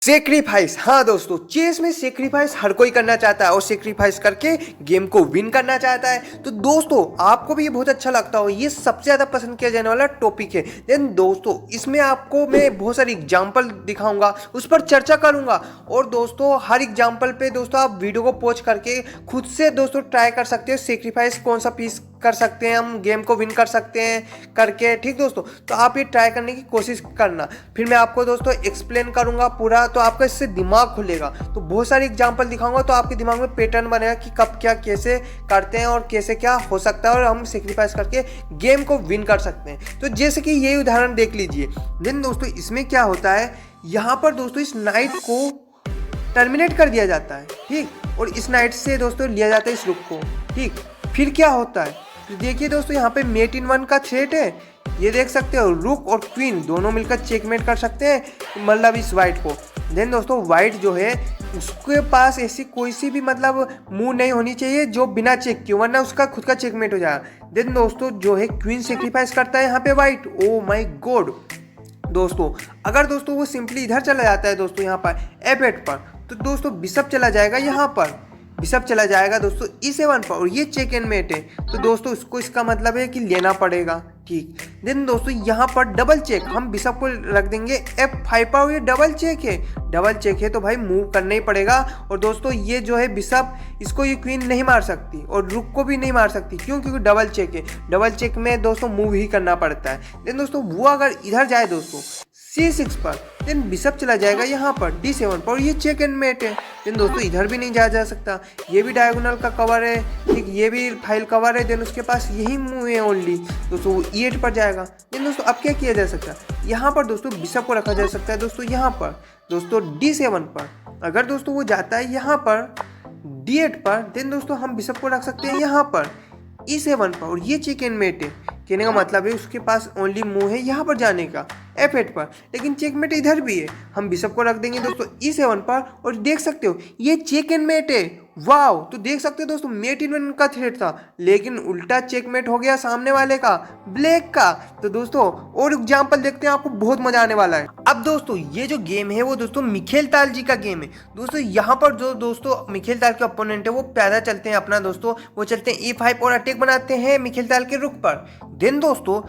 Sacrifice. हाँ दोस्तों, chess में सेक्रीफाइस हर कोई करना चाहता है और सेक्रीफाइस करके गेम को विन करना चाहता है। तो दोस्तों आपको भी ये बहुत अच्छा लगता हो, ये सबसे ज़्यादा पसंद किया जाने वाला टॉपिक है। देन दोस्तों इसमें आपको मैं बहुत सारी एग्जांपल दिखाऊंगा, उस पर चर्चा करूंगा। और दोस्तों हर एग्जांपल पे दोस्तों आप वीडियो को पॉज करके खुद से दोस्तों ट्राई कर सकते हो सेक्रीफाइस कौन सा पीस कर सकते हैं, हम गेम को विन कर सकते हैं करके। ठीक दोस्तों, तो आप ये ट्राई करने की कोशिश करना, फिर मैं आपको दोस्तों एक्सप्लेन करूंगा पूरा, तो आपका इससे दिमाग खुलेगा। तो बहुत सारी एग्जांपल दिखाऊंगा तो आपके दिमाग में पैटर्न बनेगा कि कब क्या कैसे करते हैं और कैसे क्या हो सकता है और हम सेक्रीफाइस करके गेम को विन कर सकते हैं। तो जैसे कि ये उदाहरण देख लीजिए। देन दोस्तों इसमें क्या होता है, यहाँ पर दोस्तों इस नाइट को टर्मिनेट कर दिया जाता है, ठीक, और इस नाइट से दोस्तों लिया जाता है इस रुक को, ठीक। फिर क्या होता है, तो देखिए दोस्तों यहाँ पे मेट इन वन का थ्रेट है, ये देख सकते हो, रुक और क्वीन दोनों मिलकर चेकमेट कर सकते हैं मतलब इस वाइट को। देन दोस्तों वाइट जो है उसके पास ऐसी कोई सी भी मतलब मूव नहीं होनी चाहिए जो बिना चेक किए, वरना उसका खुद का चेकमेट हो जाएगा। देन दोस्तों जो है क्वीन सेक्रीफाइस करता है यहाँ पे वाइट, ओ माय गॉड। दोस्तों अगर दोस्तों वो सिंपली इधर चला जाता है दोस्तों यहाँ पर F8 पर, तो दोस्तों बिशप चला जाएगा यहाँ पर, बिशप चला जाएगा दोस्तों E7 पर, और ये चेक एंड मेट है। तो दोस्तों इसको इसका मतलब है कि लेना पड़ेगा, ठीक। देन दोस्तों यहाँ पर डबल चेक, हम बिशप को रख देंगे F5 पर, और ये डबल चेक है, डबल चेक है तो भाई मूव करना ही पड़ेगा। और दोस्तों ये जो है बिशप, इसको ये क्वीन नहीं मार सकती और रुक को भी नहीं मार सकती, क्यों, क्योंकि डबल चेक है। डबल चेक में दोस्तों मूव ही करना पड़ता है। देन दोस्तों वो अगर इधर जाए दोस्तों C6 पर, देन बिशप चला जाएगा यहाँ पर D7 पर, और ये चेक एंड मेट है। देन दोस्तों इधर भी नहीं जाया जा सकता, ये भी डायगोनल का कवर है, ठीक, ये भी फाइल कवर है। देन उसके पास यही मूव है ओनली, दोस्तों वो E8 पर जाएगा। देन दोस्तों अब क्या किया जा सकता है, यहाँ पर दोस्तों बिशप को रखा जा सकता है दोस्तों यहाँ पर, दोस्तों D7 पर। अगर दोस्तों वो जाता है यहाँ पर D8 पर, देन दोस्तों हम बिशप को रख सकते हैं यहाँ पर E7 पर, और ये चेक एंड मेट है। कहने का मतलब है उसके पास ओनली मूव है यहाँ पर जाने का F8 पर, लेकिन चेकमेट इधर भी है। हम बिशप को रख देंगे दोस्तों E7 पर, और देख सकते हो ये चेक एंड मेट है। वाओ, तो देख सकते हो दोस्तों मेट इन वन का थ्रेट था, लेकिन उल्टा चेकमेट हो गया सामने वाले का, ब्लैक का। तो दोस्तों और एग्जांपल देखते हैं, आपको बहुत मजा आने वाला है। अब दोस्तों ये जो गेम है वो दोस्तों मिखेल ताल जी का गेम है। दोस्तों यहाँ पर जो दोस्तों मिखेल ताल के ओपोनेंट है वो पैदा चलते हैं अपना दोस्तों, वो चलते हैं E5 और अटैक बनाते हैं मिखेल ताल के रुक पर। देन दोस्तों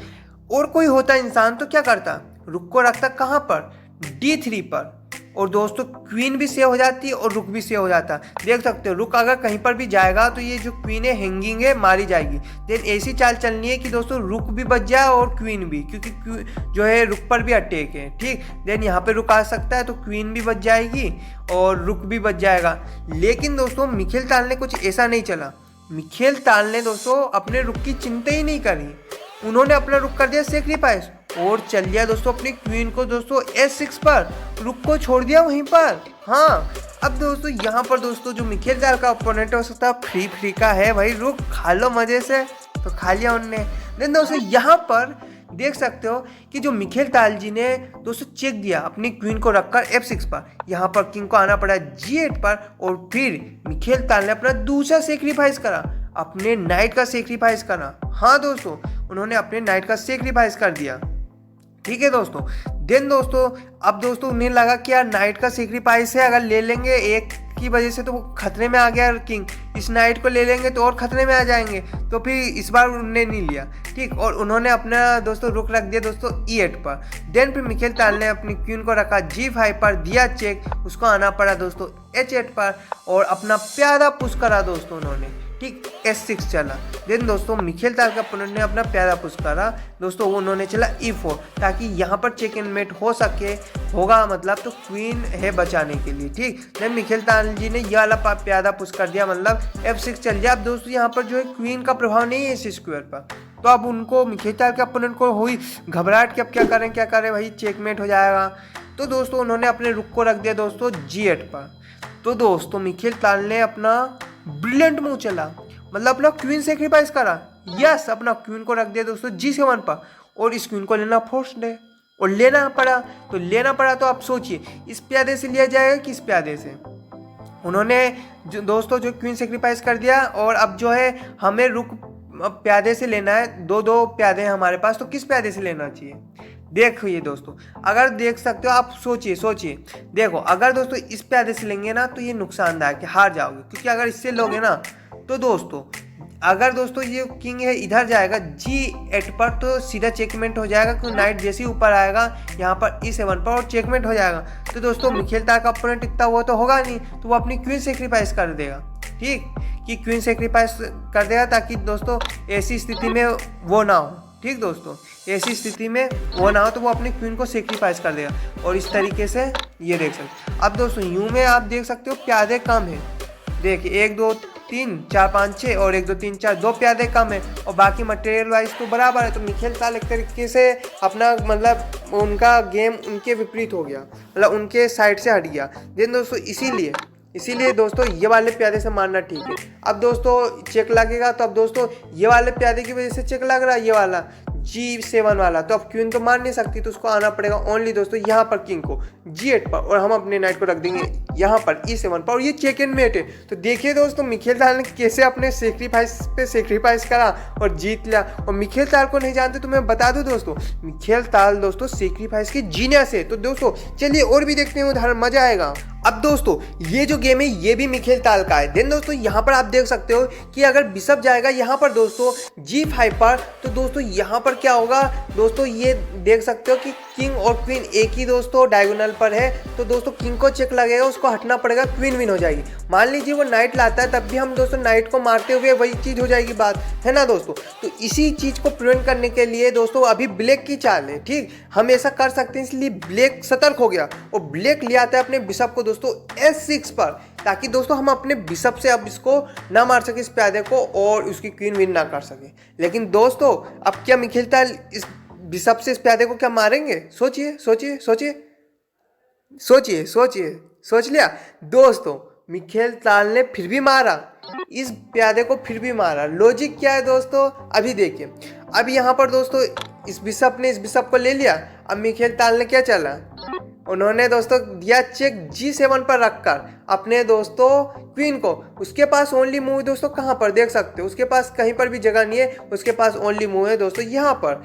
और कोई होता इंसान तो क्या करता, रुक को रखता कहाँ पर, D3 पर, और दोस्तों क्वीन भी सेव हो जाती है और रुक भी सेव हो जाता है। देख सकते हो रुक अगर कहीं पर भी जाएगा तो ये जो क्वीन है हैंगिंग है, मारी जाएगी। देन ऐसी चाल चलनी है कि दोस्तों रुक भी बच जाए और क्वीन भी, क्योंकि जो है रुक पर भी अटैक है, ठीक। देन यहाँ पे रुक आ सकता है तो क्वीन भी बच जाएगी और रुक भी बच जाएगा। लेकिन दोस्तों मिखेल ताल ने कुछ ऐसा नहीं चला, मिखेल ताल ने दोस्तों अपने रुक की चिंता ही नहीं करी, उन्होंने अपना रुक कर दिया सेक्रीफाइस और चल दिया दोस्तों अपनी क्वीन को दोस्तों S6 पर, रुक को छोड़ दिया वहीं पर। हाँ अब दोस्तों यहाँ पर दोस्तों जो मिखेल ताल का ओपोनेंट हो सकता है फ्री का है, भाई रुक खा लो मजे से, तो खा लिया उनने। देन दोस्तों यहाँ पर देख सकते हो कि जो मिखेल ताल जी ने दोस्तों चेक दिया अपनी क्वीन को रखकर F6 पर, यहाँ पर किंग को आना पड़ा G8 पर, और फिर मिखेल ताल ने अपना दूसरा सेक्रीफाइस करा, अपने नाइट का सेक्रीफाइस करा। हाँ दोस्तों उन्होंने अपने नाइट का सेक्रीफाइस कर दिया, ठीक है दोस्तों। देन दोस्तों अब दोस्तों उन्हें लगा कि यार नाइट का सेक्रीफाइस है, अगर ले लेंगे एक की वजह से तो वो खतरे में आ गया किंग, इस नाइट को ले लेंगे तो और खतरे में आ जाएंगे, तो फिर इस बार उन्होंने नहीं लिया, ठीक, और उन्होंने अपना दोस्तों रुक रख दिया दोस्तों E8 पर। देन फिर मिखेल ताल ने अपनी क्वीन को रखा G5 पर, दिया चेक, उसको आना पड़ा दोस्तों H8 पर, और अपना प्यादा पुश करा दोस्तों उन्होंने, ठीक, S6 चला। देन दोस्तों मिखेल ताल का ओपोनेंट ने अपना प्यादा पुश करा दोस्तों, वो उन्होंने चला E4, ताकि यहाँ पर चेक एंड मेट हो सके, होगा मतलब तो क्वीन है बचाने के लिए, ठीक। देन मिखेल ताल जी ने यह वाला प्यादा पुश कर दिया, मतलब F6 चल गया। अब दोस्तों यहाँ पर जो है क्वीन का प्रभाव नहीं है S स्क्वायर पर, तो अब उनको मिखेल ताल के ओपोनेंट को हुई घबराहट कि अब क्या करें भाई चेकमेट हो जाएगा। तो दोस्तों उन्होंने अपने रुक को रख दिया दोस्तों G8 पर। तो दोस्तों मिखेल ताल ने अपना ब्रिलियंट मूव चला, मतलब अपना क्वीन सेक्रीफाइस करा, यस, अपना क्वीन को रख दिया दोस्तों G7 पर, और इस क्वीन को लेना फोर्स्ड है और लेना पड़ा। तो आप सोचिए इस प्यादे से लिया जाएगा कि इस प्यादे से। उन्होंने जो दोस्तों जो क्वीन सेक्रीफाइस कर दिया, और अब जो है हमें रुक प्यादे से लेना है, दो प्यादे हैं हमारे पास, तो किस प्यादे से लेना चाहिए। देखो ये दोस्तों, अगर देख सकते हो आप, सोचिए देखो, अगर दोस्तों इस प्यादे से लेंगे ना तो ये नुकसानदायक है, हार जाओगे, क्योंकि अगर इससे लोगे ना तो दोस्तों, अगर दोस्तों ये किंग है इधर जाएगा G8 पर तो सीधा चेकमेंट हो जाएगा, क्योंकि नाइट जैसे ही ऊपर आएगा यहाँ पर E7 पर और चेकमेंट हो जाएगा। तो दोस्तों मिखेल ताल का अपोनेंट इतना वो तो होगा नहीं, तो वो अपनी क्वीन सेक्रीफाइस कर देगा, ठीक, कि क्वीन सेक्रीफाइस कर देगा ताकि दोस्तों ऐसी स्थिति में वो ना हो, ठीक दोस्तों, ऐसी स्थिति में वो ना हो तो वो अपनी क्वीन को सेक्रीफाइस कर देगा। और इस तरीके से ये देख सकते। अब दोस्तों यूं में आप देख सकते हो प्यादे कम है, देखिए 1 2 3 4 5 6 और 1 2 3 4, 2 प्यादे कम है और बाकी मटेरियल वाइज तो बराबर है। तो मिखेल ताल एक तरीके से अपना मतलब उनका गेम उनके विपरीत हो गया, मतलब उनके साइड से हट गया। देन दोस्तों इसीलिए दोस्तों ये वाले प्यादे से मारना ठीक है। अब दोस्तों चेक लगेगा, तो अब दोस्तों ये वाले प्यादे की वजह से चेक लग रहा है, ये वाला G7 वाला, तो अब क्वीन तो मार नहीं सकती, तो उसको आना पड़ेगा ओनली दोस्तों यहाँ पर किंग को G8 पर, और हम अपने नाइट को रख देंगे यहाँ पर E7 पर, और ये चेक एंड मेट है। तो देखिए दोस्तों मिखेल ताल ने कैसे अपने सेक्रीफाइस करा और जीत लिया। और मिखेल ताल को नहीं जानते तो मैं बता दूं दोस्तों, मिखेल ताल दोस्तों सेक्रीफाइस के जीनियस है। तो दोस्तों चलिए और भी देखते हैं उदाहरण, मजा आएगा। अब दोस्तों ये जो गेम है ये भी मिखेल ताल का है। देन दोस्तों यहाँ पर आप देख सकते हो कि अगर बिशप जाएगा यहाँ पर दोस्तों G5 पर, तो दोस्तों यहाँ पर क्या होगा दोस्तों, ये देख सकते हो कि किंग और क्वीन एक ही दोस्तों डायगोनल पर है। तो दोस्तों किंग को चेक लगेगा, उसको हटना पड़ेगा, क्वीन विन हो जाएगी। मान लीजिए वो नाइट लाता है, तब भी हम दोस्तों नाइट को मारते हुए वही चीज़ हो जाएगी, बात है ना दोस्तों। तो इसी चीज़ को प्रिवेंट करने के लिए दोस्तों अभी ब्लैक की चाल है, ठीक, हम ऐसा कर सकते हैं। इसलिए ब्लैक सतर्क हो गया और ब्लैक ले आता है अपने बिशप को दोस्तों S6 पर, ताकि दोस्तों हम अपने बिशप से अब इसको ना मार सके, इस प्यादे को, और उसकी क्वीन विन ना कर सके। लेकिन दोस्तों अब क्या मिखेल ताल इस बिशप से इस प्यादे को क्या मारेंगे? सोच लिया दोस्तों, मिखेल ताल ने फिर भी मारा, इस प्यादे को फिर भी मारा। लॉजिक क्या है दोस्तों, अभी देखिए। अब यहाँ पर दोस्तों इस बिशप ने इस बिशप को ले लिया। अब मिखेल ताल ने क्या चला, उन्होंने दोस्तों दिया चेक G7 पर रखकर अपने दोस्तों क्वीन को। उसके पास ओनली मूव है दोस्तों, कहाँ पर देख सकते हो, उसके पास कहीं पर भी जगह नहीं है, उसके पास ओनली मूव है दोस्तों यहाँ पर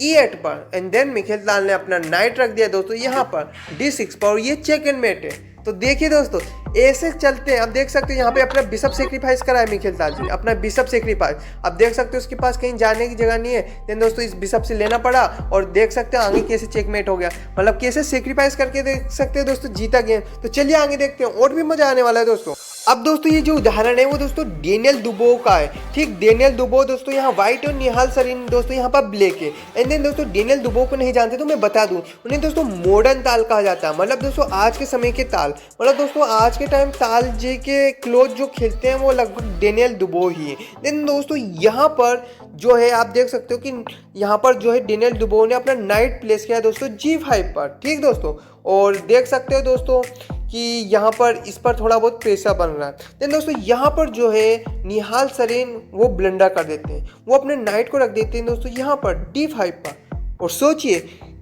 E8 पर। एंड देन मिखेल ताल ने अपना नाइट रख दिया दोस्तों यहाँ पर D6 पर, और ये चेक एंड मेट है। तो देखिए दोस्तों ऐसे चलते हैं। अब देख सकते हो यहाँ पे अपना बिशप सेक्रीफाइस करा है मिखेल ताल जी, अपना बिशप सेक्रीफाइस। अब देख सकते हो उसके पास कहीं जाने की जगह नहीं है। देन दोस्तों इस बिशप से लेना पड़ा, और देख सकते हो आगे कैसे चेकमेट हो गया, मतलब कैसे सेक्रीफाइस करके देख सकते हो दोस्तों जीता गेम। तो चलिए आगे देखते हैं, और भी मजा आने वाला है दोस्तों। अब दोस्तों ये जो उदाहरण है वो दोस्तों डेनियल दुबो का है, ठीक। डेनियल दुबो दोस्तों यहाँ व्हाइट और निहाल सरीन दोस्तों यहाँ पर ब्लैक है। एंड देन दोस्तों डेनियल दुबो को नहीं जानते तो मैं बता दूं, उन्हें दोस्तों मॉडर्न ताल कहा जाता है, मतलब दोस्तों आज के समय के ताल, मतलब दोस्तों आज के टाइम ताल जी के क्लोज जो खेलते हैं वो लगभग डेनियल दुबो ही है। देन दोस्तों यहाँ पर जो है आप देख सकते हो कि यहाँ पर जो है डेनियल दुबो ने अपना नाइट प्लेस किया दोस्तों G5 पर, ठीक दोस्तों। और देख सकते हो दोस्तों कि यहाँ पर इस पर थोड़ा बहुत प्रेशर बन रहा है। देन दोस्तों यहाँ पर जो है निहाल सरीन वो ब्लंडर कर देते हैं, वो अपने नाइट को रख देते हैं दोस्तों यहाँ पर D5 पर। और सोचिए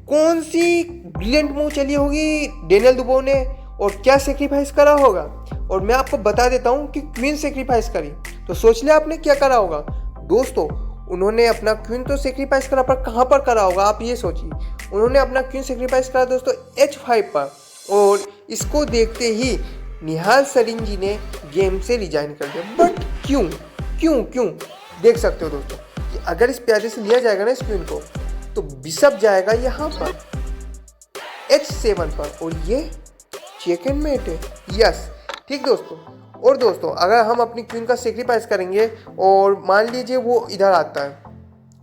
कौन सी ब्रिलियंट मूव चली होगी डेनियल दुबो ने, और क्या सेक्रीफाइस करा होगा। और मैं आपको बता देता हूँ कि क्वीन सेक्रीफाइस करी। तो सोच लिया आपने क्या करा होगा दोस्तों, उन्होंने अपना क्वीन तो सेक्रीफाइस करा, पर कहाँ पर करा होगा आप ये सोचिए। उन्होंने अपना क्वीन सेक्रीफाइस करा दोस्तों H5 पर, और इसको देखते ही निहाल सरीन जी ने गेम से रिजाइन कर दिया। बट क्यों देख सकते हो दोस्तों कि अगर इस प्यादे से लिया जाएगा ना इस क्वीन को, तो बिशप जाएगा यहाँ पर H7 पर, और ये चेक एंड मेट है, यस, ठीक दोस्तों। और दोस्तों अगर हम अपनी क्वीन का सेक्रीफाइस करेंगे और मान लीजिए वो इधर आता है,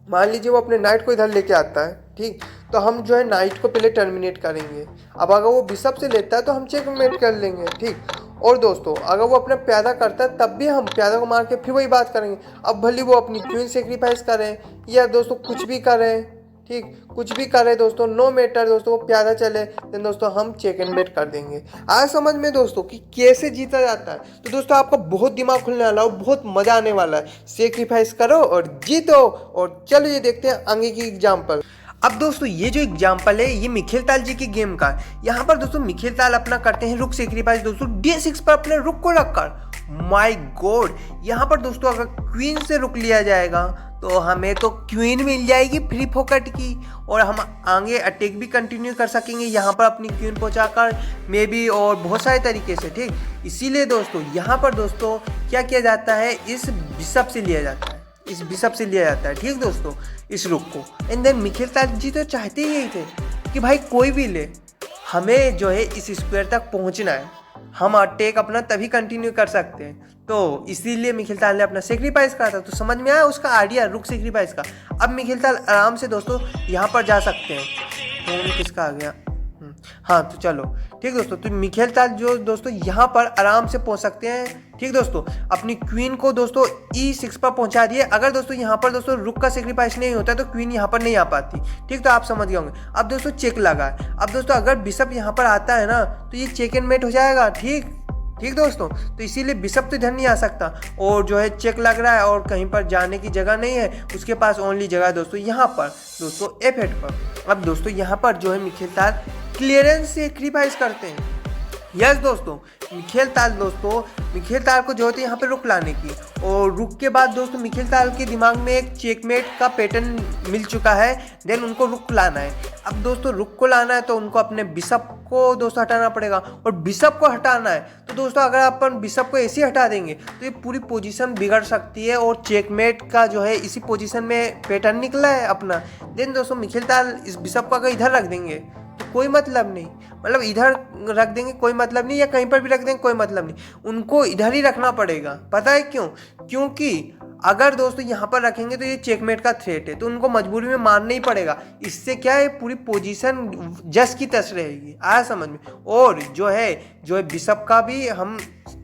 मान लीजिए वो अपने नाइट को इधर लेके आता है, ठीक, तो हम जो है नाइट को पहले टर्मिनेट करेंगे। अब अगर वो बिशप से लेता है तो हम चेकमेट कर लेंगे, ठीक। और दोस्तों अगर वो अपना प्यादा करता है तब भी हम प्यादा को मार के फिर वही बात करेंगे। अब भले वो अपनी क्वीन सेक्रीफाइस करें या दोस्तों कुछ भी करें, ठीक, कुछ भी करे दोस्तों, नो मैटर दोस्तों, वो प्यादा चले, देन दोस्तों हम चेक एंड मेट कर देंगे। आज समझ में दोस्तों कि कैसे जीता जाता है। तो दोस्तों आपका बहुत दिमाग खुलने वाला है, बहुत मजा आने वाला है। सेक्रीफाइस करो और जीतो। और चलो ये देखते हैं आगे की एग्जाम्पल। अब दोस्तों ये जो एग्जाम्पल है ये मिखेल ताल जी की गेम का है। यहाँ पर दोस्तों मिखेल ताल अपना करते हैं रुक सेक्रीफाइस दोस्तों D6 पर अपने रुक को रखकर, माय गॉड, यहाँ पर दोस्तों अगर क्वीन से रुक लिया जाएगा तो हमें तो क्वीन मिल जाएगी फ्री फोकट की, और हम आगे अटैक भी कंटिन्यू कर सकेंगे यहाँ पर अपनी क्वीन पहुँचाकर मे बी, और बहुत सारे तरीके से। ठीक, इसीलिए दोस्तों यहाँ पर दोस्तों क्या किया जाता है, इस बिशप से लिया जाता है, इस बिशप से लिया जाता है। ठीक दोस्तों, इस रुक को। एंड देन मिखेल ताल जी तो चाहते ही यही थे कि भाई कोई भी ले, हमें जो है इस स्क्वायर तक पहुंचना है, हम अटैक अपना तभी कंटिन्यू कर सकते हैं। तो इसीलिए मिखेल ताल ने अपना सेक्रीफाइस करा था। तो समझ में आया उसका आइडिया रुक सेक्रीफाइस का। अब मिखेल ताल आराम से दोस्तों यहाँ पर जा सकते हैं। फोन किसका आ गया? हाँ तो चलो ठीक दोस्तों, तो मिखेल ताल जो दोस्तों यहाँ पर आराम से पहुँच सकते हैं। ठीक दोस्तों, अपनी क्वीन को दोस्तों E6 पर पहुंचा दिए। अगर दोस्तों यहाँ पर दोस्तों रुक का सेक्रीफाइस नहीं होता तो क्वीन यहाँ पर नहीं आ पाती। ठीक, तो आप समझ गए होंगे। अब दोस्तों चेक लगा है। अब दोस्तों अगर बिशप यहाँ पर आता है ना तो ये चेक एंड मेट हो जाएगा। ठीक दोस्तों, तो इसीलिए बिशप तो इधर नहीं आ सकता, और जो है चेक लग रहा है और कहीं पर जाने की जगह नहीं है, उसके पास ओनली जगह दोस्तों यहाँ पर दोस्तों F8 पर। अब दोस्तों यहाँ पर जो है मिखेल ताल क्लियरेंस सेक्रीफाइस करते हैं। यस दोस्तों, मिखेल ताल को जरूरत है यहाँ पे रुक लाने की, और रुक के बाद दोस्तों मिखेल ताल के दिमाग में एक चेकमेट का पैटर्न मिल चुका है। देन उनको रुक लाना है। अब दोस्तों रुक को लाना है तो उनको अपने बिशप को दोस्तों हटाना पड़ेगा, और बिशप को हटाना है तो दोस्तों अगर अपन बिशप को ऐसे हटा देंगे तो ये पूरी पोजीशन बिगड़ सकती है, और चेकमेट का जो है इसी पोजीशन में पैटर्न निकला है अपना। देन दोस्तों मिखेल ताल इस बिशप को अगर इधर रख देंगे तो कोई मतलब नहीं, मतलब इधर रख देंगे कोई मतलब नहीं, या कहीं पर भी रख देंगे कोई मतलब नहीं, उनको इधर ही रखना पड़ेगा। पता है क्यों? क्योंकि अगर दोस्तों यहाँ पर रखेंगे तो ये चेकमेट का थ्रेट है, तो उनको मजबूरी में मारना ही पड़ेगा। इससे क्या है, पूरी पोजीशन जस की तस रहेगी। आया समझ में? और जो है बिशप का भी हम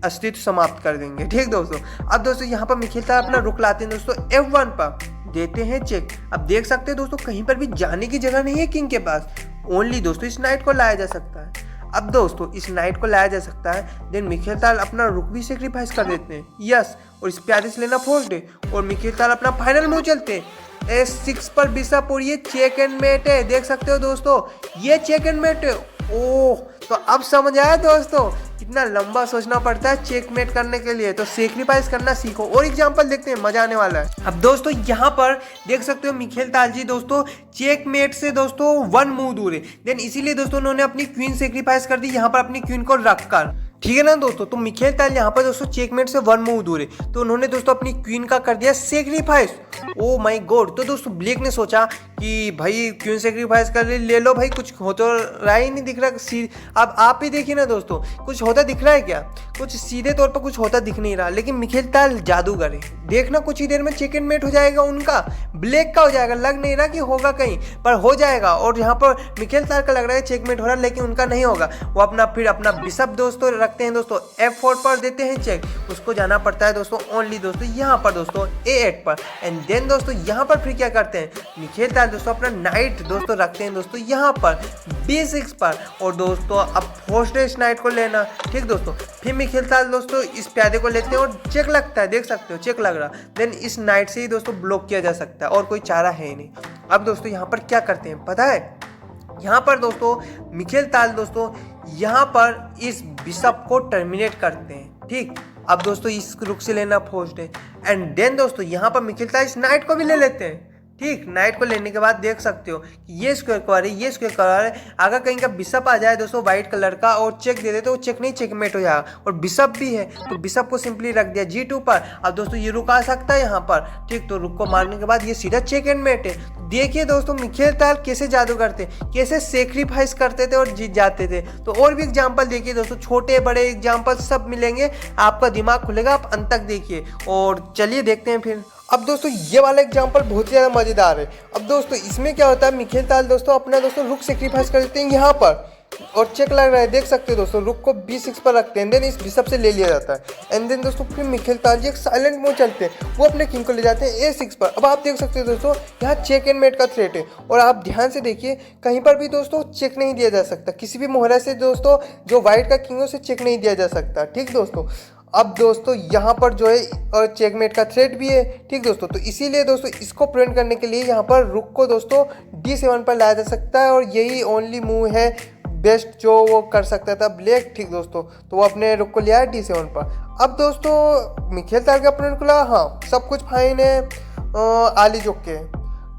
अस्तित्व समाप्त कर देंगे। ठीक दोस्तों, अब दोस्तों यहाँ पर मिखेल ताल अपना रुक लाते हैं दोस्तों F1 पर, देते हैं चेक। अब देख सकते हैं दोस्तों कहीं पर भी जाने की जगह नहीं है किंग के पास, ओनली दोस्तों इस नाइट को लाया जा सकता है। अब दोस्तों इस नाइट को लाया जा सकता है। देन मिखेल ताल अपना रुक भी सेक्रीफाइस कर देते हैं। यस, और इस प्यारे से लेना फोर्स्ड है, और मिखेल ताल अपना फाइनल मूव चलते हैं S6 पर बिशप, और ये चेक एंड मेट है। देख सकते हो दोस्तों ये चेक एंड मेट है। ओह, तो अब समझ आया दोस्तों कितना लंबा सोचना पड़ता है चेकमेट करने के लिए। तो सेक्रीफाइस करना सीखो, और एग्जांपल देखते हैं, मजा आने वाला है। अब दोस्तों यहाँ पर देख सकते हो मिखेल ताल जी दोस्तों चेकमेट से दोस्तों 1 मूव दूर है। देन इसीलिए दोस्तों उन्होंने अपनी क्वीन सेक्रीफाइस कर दी यहाँ पर अपनी क्वीन को रखकर। ठीक है ना दोस्तों, तो मिखेल ताल यहाँ पर दोस्तों चेकमेट से 1 मूव दूर है, तो उन्होंने दोस्तों अपनी क्वीन का कर दिया सेक्रीफाइस। ओ माय गॉड, तो दोस्तों ब्लेक ने सोचा कि भाई क्वीन सेक्रीफाइस कर ले लो भाई, कुछ हो तो रहा ही नहीं दिख रहा। अब आप ही देखिए ना दोस्तों, कुछ होता दिख रहा है क्या? कुछ सीधे तौर पर कुछ होता दिख नहीं रहा, लेकिन मिखेल ताल जादूगर है। देखना कुछ ही देर में चेक एंड मेट हो जाएगा उनका, ब्लैक का हो जाएगा। लग नहीं रहा कि होगा कहीं पर, हो जाएगा। और यहाँ पर मिखेल ताल का लग रहा है चेकमेट हो रहा है, लेकिन उनका नहीं होगा। वो अपना बिशप दोस्तों रखते हैं दोस्तों F4 पर, देते हैं चेक। उसको जाना पड़ता है दोस्तों ओनली दोस्तों यहाँ पर दोस्तों A8 पर। एंड देन दोस्तों यहाँ पर फिर क्या करते हैं, मिखेल ताल दोस्तों अपना नाइट दोस्तों रखते हैं दोस्तों यहाँ पर B6 पर, और दोस्तों अब फोर्स्ड है इस नाइट को लेना। ठीक दोस्तों, फिर मिखेल ताल दोस्तों इस प्यादे को लेते हैं, और चेक लगता है, देख सकते हो चेक लग रहा। देन इस नाइट से ही दोस्तों ब्लॉक किया जा सकता है, और कोई चारा है ही नहीं। अब दोस्तों यहाँ पर क्या करते हैं पता है, यहाँ पर दोस्तों मिखेल ताल दोस्तों यहाँ पर इस बिशप को टर्मिनेट करते हैं। ठीक, अब दोस्तों इस रुक से लेना फोर्स्ड है। एंड देन दोस्तों यहाँ पर मिखेल ताल इस नाइट को भी ले लेते हैं। ठीक, नाइट को लेने के बाद देख सकते हो कि ये स्क्वायर कवर है, ये स्क्वायर कवर है। अगर कहीं का बिशप आ जाए दोस्तों व्हाइट कलर का और चेक दे दे तो वो चेक नहीं चेकमेट हो जाएगा, और बिशप भी है तो बिशप को सिंपली रख दिया G2 पर। अब दोस्तों ये रुक आ सकता है यहाँ पर। ठीक, तो रुक को मारने के बाद ये सीधा चेक एंड मेट है। देखिए दोस्तों मिखेल ताल कैसे जादू करते, कैसे सेक्रीफाइस करते थे और जीत जाते थे। तो और भी एग्जाम्पल देखिए दोस्तों, छोटे बड़े एग्जाम्पल सब मिलेंगे, आपका दिमाग खुलेगा, आप अंत तक देखिए। और चलिए देखते हैं फिर। अब दोस्तों ये वाला एग्जाम्पल बहुत ही ज़्यादा मज़ेदार है। अब दोस्तों इसमें क्या होता है, मिखेल ताल दोस्तों अपना दोस्तों रुक सेक्रीफाइस कर देते हैं यहाँ पर, और चेक लग रहा है, देख सकते हो दोस्तों रुक को B6 पर रखते हैं। देन इस बिशप से ले लिया जाता है। एंड देन दोस्तों फिर मिखेल ताल जी एक साइलेंट मूव चलते हैं, वो अपने किंग को ले जाते हैं A6 पर। अब आप देख सकते हो दोस्तों यहाँ चेक एंड मेट का थ्रेट है, और आप ध्यान से देखिए कहीं पर भी दोस्तों चेक नहीं दिया जा सकता, किसी भी मोहरा से दोस्तों जो व्हाइट का किंग है उसे चेक नहीं दिया जा सकता। ठीक दोस्तों, अब दोस्तों यहाँ पर जो है और चेकमेट का थ्रेट भी है। ठीक दोस्तों, तो इसीलिए दोस्तों इसको प्रिवेंट करने के लिए यहाँ पर रुक को दोस्तों D7 पर लाया जा सकता है, और यही ओनली मूव है बेस्ट जो वो कर सकता था ब्लैक, ठीक दोस्तों, तो वो अपने रुक को लिया है D7 पर। अब दोस्तों मिखेल ताल के अपोनेंट को लगा हाँ सब कुछ फाइन है, आली जोक के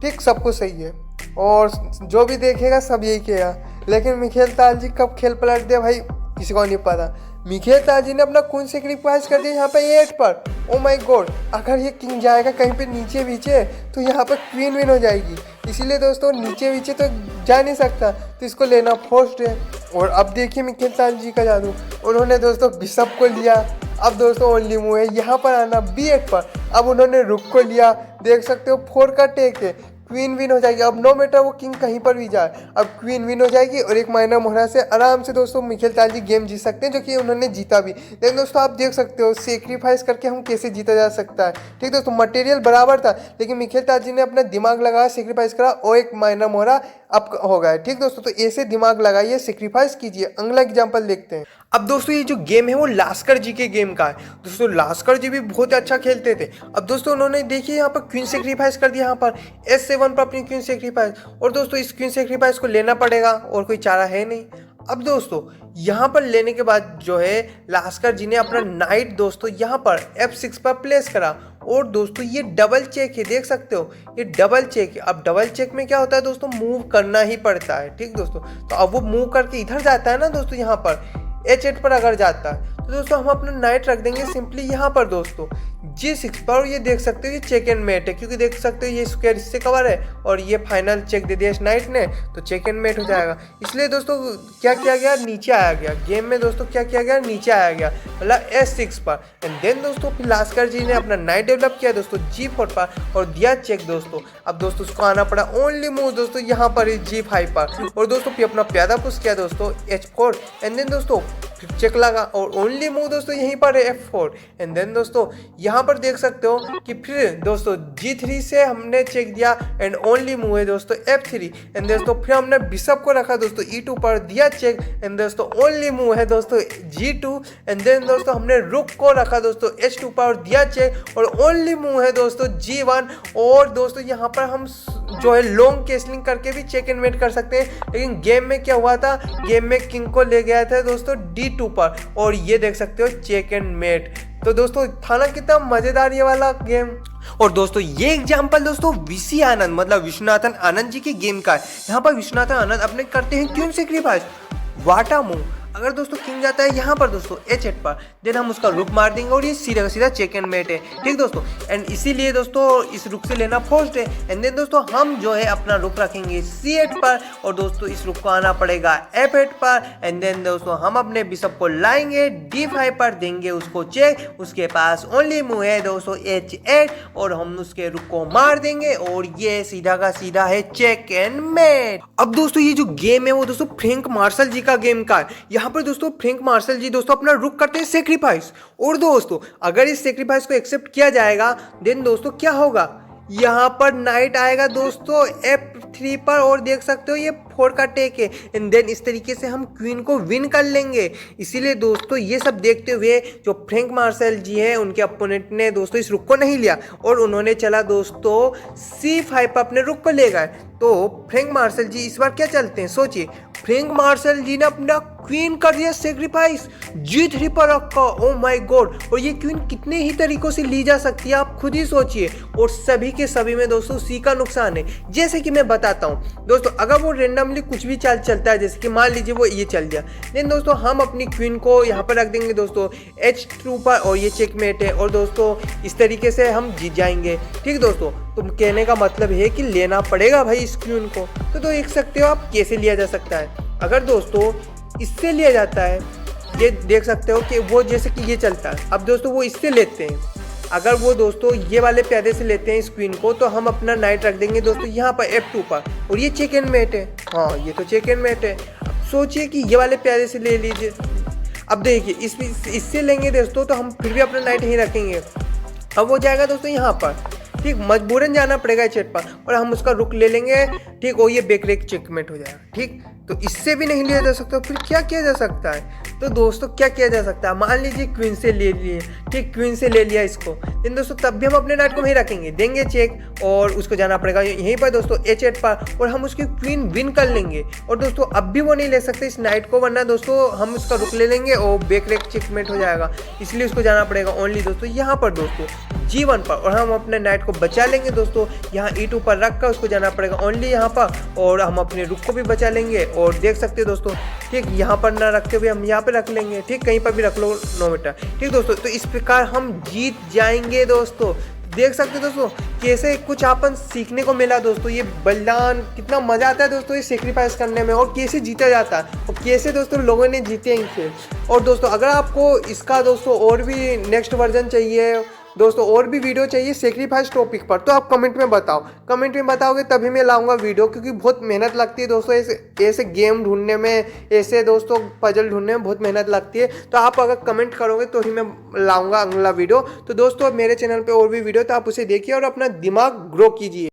ठीक सब कुछ सही है और जो भी देखेगा सब यही कहेगा, लेकिन मिखेल ताल जी कब खेल पलट दिया भाई किसी को नहीं पता। मिखेल ताल जी ने अपना क्वीन सेक्रीफाइस कर दिया यहाँ पे 8 पर। ओ माय गॉड, अगर ये किंग जाएगा कहीं पे नीचे नीचे तो यहाँ पर क्वीन विन हो जाएगी, इसीलिए दोस्तों नीचे नीचे तो जा नहीं सकता, तो इसको लेना फोर्स्ड है। और अब देखिए मिखेल ताल जी का जादू, उन्होंने दोस्तों बिशप को लिया। अब दोस्तों ओनली मूव है यहाँ पर आना B8 पर। अब उन्होंने रुक को लिया, देख सकते हो 4 का टेक है, क्वीन विन हो जाएगी। अब नो मैटर वो किंग कहीं पर भी जाए, अब क्वीन विन हो जाएगी और एक माइनर मोहरा से आराम से दोस्तों मिखेल ताल जी गेम जीत सकते हैं, जो कि उन्होंने जीता भी। लेकिन दोस्तों आप देख सकते हो सेक्रीफाइस करके हम कैसे जीता जा सकता है, ठीक दोस्तों, मटेरियल बराबर था लेकिन मिखेल ताल जी ने अपना दिमाग लगाया, सेक्रीफाइस करा और एक माइनर मोहरा अब हो गया, ठीक दोस्तों। तो ऐसे दिमाग लगाइए, सेक्रीफाइस कीजिए। अगला एग्जाम्पल देखते हैं। अब दोस्तों ये जो गेम है वो लास्कर जी के गेम का है दोस्तों। लास्कर जी भी बहुत अच्छा खेलते थे। अब दोस्तों उन्होंने देखिए यहाँ पर क्वीन सेक्रीफाइस कर दिया, यहाँ पर S7 पर अपनी क्वीन सेक्रीफाइस, और दोस्तों इस क्वीन सेक्रीफाइस को लेना पड़ेगा और कोई चारा है नहीं। अब दोस्तों यहाँ पर लेने के बाद जो है लास्कर जी ने अपना नाइट दोस्तों यहाँ पर F6 पर प्लेस करा, और दोस्तों ये डबल चेक है, देख सकते हो ये डबल चेक है। अब डबल चेक में क्या होता है दोस्तों, मूव करना ही पड़ता है, ठीक दोस्तों। तो अब वो मूव करके इधर जाता है ना दोस्तों, यहाँ पर H8 पर अगर जाता है तो दोस्तों हम अपना नाइट रख देंगे सिंपली यहाँ पर दोस्तों G6 पर। और ये देख सकते हो ये चेक एंड मेट है, क्योंकि देख सकते हो ये स्क्वायर इससे कवर है और ये फाइनल चेक दे दिया इस नाइट ने, तो चेक एंड मेट हो जाएगा। इसलिए दोस्तों क्या किया गया, नीचे आया गया गेम में दोस्तों, क्या किया गया, नीचे आया गया मतलब S6 पर। एंड देन दोस्तों फिर लास्कर जी ने अपना नाइट डेवलप किया दोस्तों G4 पर और दिया चेक दोस्तों। अब दोस्तों उसको आना पड़ा ओनली मूव दोस्तों यहाँ पर G5 पर, और दोस्तों फिर अपना प्यादा पुश किया दोस्तों H4। एंड देन दोस्तों फिर चेक लगा और ओनली मूव दोस्तों यहीं पर है F4। एंड देन दोस्तों यहाँ पर देख सकते हो कि फिर दोस्तों G3 से हमने चेक दिया एंड ओनली मूव है दोस्तों F3। एंड दोस्तों फिर हमने बिशप को रखा दोस्तों E2 पर, दिया चेक एंड दोस्तों ओनली मूव है दोस्तों G2। एंड देन दोस्तों हमने रुक को रखा दोस्तों H2 पर और दिया चेक और ओनली मूव है दोस्तों G1। और दोस्तों यहाँ पर हम जो है लॉन्ग कैसलिंग करके भी चेक एंड मेट कर सकते हैं, लेकिन गेम में क्या हुआ था, गेम में किंग को ले गया था दोस्तों D2 पर और ये देख सकते हो चेक एंड मेट। तो दोस्तों था ना कितना मजेदार ये वाला गेम। और दोस्तों ये एग्जांपल दोस्तों VC आनंद मतलब विश्वनाथन आनंद जी के गेम का है। यहाँ पर विश्वनाथन आनंद अपने करते हैं क्वीन सेक्रीफाइस, वाटा मूव। अगर दोस्तों किंग जाता है यहाँ पर दोस्तों H8 पर, देन हम उसका रुक मार देंगे और ये सीधा का सीधा चेक एंड मेट है, ठीक दोस्तों। एंड इसीलिए दोस्तों इस रुक से लेना फोर्स्ड है। एंड देन दोस्तों हम जो है अपना रुक रखेंगे C8 पर और दोस्तों इस रुक को आना पड़ेगा F8 पर। एंड देन दोस्तों हम अपने बिशप को लाएंगे D5 पर, देंगे उसको चेक, उसके पास ओनली मूव है दोस्तों H8 और हम उसके रुक को मार देंगे और ये सीधा का सीधा है चेक एंड मेट। अब दोस्तों ये जो गेम है वो दोस्तों फ्रैंक मार्शल जी का गेम का है। यहाँ पर दोस्तों फ्रैंक मार्शल जी दोस्तों अपना रुक करते हैं सेक्रीफाइस, और दोस्तों अगर इस सेक्रीफाइस को एक्सेप्ट किया जाएगा देन दोस्तों क्या होगा, यहाँ पर नाइट आएगा दोस्तों F3 पर और देख सकते हो ये 4 का टेक है। एंड देन इस तरीके से हम क्वीन को विन कर लेंगे। इसीलिए दोस्तों ये सब देखते हुए जो फ्रैंक मार्शल जी है उनके अपोनेंट ने दोस्तों इस रुक को नहीं लिया और उन्होंने चला दोस्तों C5 पर अपने रुक को ले गए। तो फ्रैंक मार्शल जी इस बार क्या चलते हैं, सोचिए फ्रैंक मार्शल जी ने अपना क्वीन कर दिया सेक्रीफाइस, G3 पर रखा। ओ माय गॉड, और ये क्वीन कितने ही तरीकों से ली जा सकती है आप खुद ही सोचिए, और सभी के सभी में दोस्तों C का नुकसान है। जैसे कि मैं बताता हूँ दोस्तों, अगर वो रेंडमली कुछ भी चाल चलता है, जैसे कि मान लीजिए वो ये चल गया, लेकिन दोस्तों हम अपनी क्वीन को यहाँ पर रख देंगे दोस्तों H2 पर और ये चेकमेट है, और दोस्तों इस तरीके से हम जीत जाएंगे, ठीक दोस्तों। तो कहने का मतलब है कि लेना पड़ेगा भाई इस क्वीन को। तो देख सकते हो आप कैसे लिया जा सकता है। अगर दोस्तों इससे लिया जाता है, ये देख सकते हो कि वो जैसे कि ये चलता है, अब दोस्तों वो इससे लेते हैं। अगर वो दोस्तों ये वाले प्यादे से लेते हैं इस क्वीन को, तो हम अपना नाइट रख देंगे दोस्तों यहाँ पर F2 पर और ये चेक एंड मेट है। हाँ ये तो चेक एंड मेट है। अब सोचिए कि ये वाले प्यादे से ले लीजिए। अब देखिए इससे लेंगे दोस्तों तो हम फिर भी अपना नाइट यहीं रखेंगे। अब वो जाएगा दोस्तों यहाँ पर, ठीक, मजबूरन जाना पड़ेगा H8 पर और हम उसका रुक ले लेंगे, ठीक, और ये बैक रेक चेकमेट हो जाएगा। ठीक। तो इससे भी नहीं लिया जा सकता, फिर क्या किया जा सकता है? तो दोस्तों क्या किया जा सकता है, मान लीजिए क्वीन से ले लिए, ठीक, क्वीन से ले लिया इसको, लेकिन दोस्तों तब भी हम अपने नाइट को वहीं रखेंगे, देंगे चेक और उसको जाना पड़ेगा यहीं पर दोस्तों H8 पर, और हम उसकी क्वीन विन कर लेंगे। और दोस्तों अब भी वो नहीं ले सकते इस नाइट को, वरना दोस्तों हम उसका रुक ले लेंगे और बैक रेक चेकमेट हो जाएगा, इसलिए उसको जाना पड़ेगा ओनली दोस्तों यहाँ पर दोस्तों G1 पर, और हम अपने नाइट को बचा लेंगे दोस्तों यहाँ E2 पर रख कर उसको जाना पड़ेगा ओनली यहाँ पर, और हम अपने रुक को भी बचा लेंगे। और देख सकते हो दोस्तों, ठीक, यहाँ पर ना रखते हुए हम यहाँ पे रख लेंगे, ठीक, कहीं पर भी रख लो नो मैटर, ठीक दोस्तों। तो इस प्रकार हम जीत जाएंगे दोस्तों। देख सकते हो दोस्तों कैसे कुछ अपन सीखने को मिला दोस्तों, ये बलिदान कितना मजा आता है दोस्तों ये सेक्रीफाइस करने में, और कैसे जीता जाता है और कैसे दोस्तों लोगों ने जीते इनसे। और दोस्तों अगर आपको इसका दोस्तों और भी नेक्स्ट वर्जन चाहिए दोस्तों, और भी वीडियो चाहिए सेक्रीफाइस टॉपिक पर, तो आप कमेंट में बताओ, कमेंट में बताओगे तभी मैं लाऊंगा वीडियो, क्योंकि बहुत मेहनत लगती है दोस्तों ऐसे गेम ढूंढने में, ऐसे दोस्तों पजल ढूंढने में बहुत मेहनत लगती है। तो आप अगर कमेंट करोगे तो ही मैं लाऊंगा अगला वीडियो। तो दोस्तों मेरे चैनल पे और भी वीडियो, तो आप उसे देखिए और अपना दिमाग ग्रो कीजिए।